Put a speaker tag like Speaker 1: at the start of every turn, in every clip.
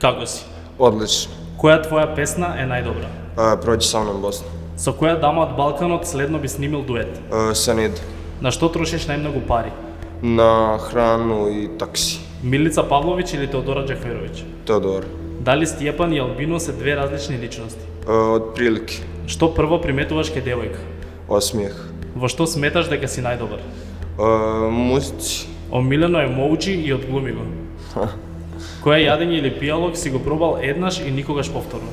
Speaker 1: Како си?
Speaker 2: Одлично.
Speaker 1: Која твоја песна е најдобра?
Speaker 2: Проđi sa mnom Bosnu.
Speaker 1: Со која дама од Балканот следно би снимил дует?
Speaker 2: Sanid.
Speaker 1: На што трошиш најмногу пари?
Speaker 2: Na hranu i taksi.
Speaker 1: Милица Павловиќ или Теодора Џаферовиќ?
Speaker 2: Teodor.
Speaker 1: Дали Стијапан и Албино се две различни личности?
Speaker 2: Otprilike.
Speaker 1: Што прво приметуваш кај девојка?
Speaker 2: Osmijeh.
Speaker 1: Во што сметаш дека си најдобар?
Speaker 2: Muzici.
Speaker 1: Омилено емоуџи и одглуми го. Која јадење или пијалок си го пробал еднаш и никогаш повторно?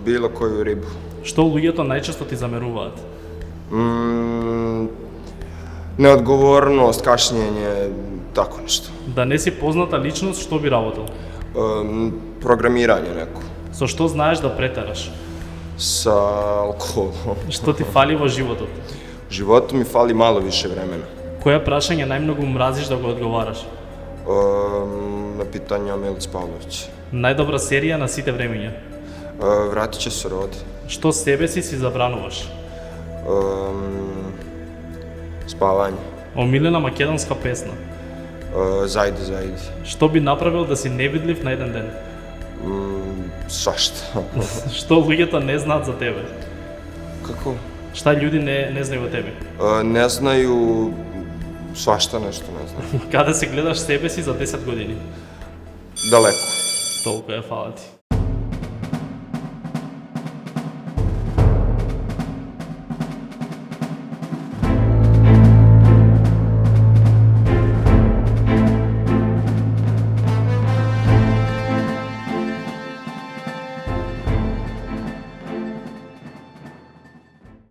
Speaker 2: Bilo koju ribu.
Speaker 1: Што луѓето најчесто ти замеруваат?
Speaker 2: Neodgovornost, kašnjenje, tako nešto.
Speaker 1: Да не си позната личност, што би работел?
Speaker 2: Programiranje neko.
Speaker 1: Со што знаеш да претераш?
Speaker 2: Sa alkoholom.
Speaker 1: Што ти фали во животот?
Speaker 2: U životu mi fali malo više vremena.
Speaker 1: Која прашање најмногу мразиш да го одговараш?
Speaker 2: Na pitanja Milice Pavlović.
Speaker 1: Најдобра серија на сите времиња?
Speaker 2: Vratit će se rodi.
Speaker 1: Што себе си забрануваш?
Speaker 2: Spavanje.
Speaker 1: Омилена македонска песна?
Speaker 2: Zajdi, zajdi.
Speaker 1: Што би направил да си невидлив на еден ден?
Speaker 2: Svašta.
Speaker 1: Што луѓето не знаат за тебе?
Speaker 2: Kako?
Speaker 1: Šta ljudi ne znaju o tebi?
Speaker 2: Ne znaju svašta nešto, ne znaju.
Speaker 1: Kada se gledaš sebe si za 10 godini?
Speaker 2: Daleko.
Speaker 1: Toliko je, hvala ti.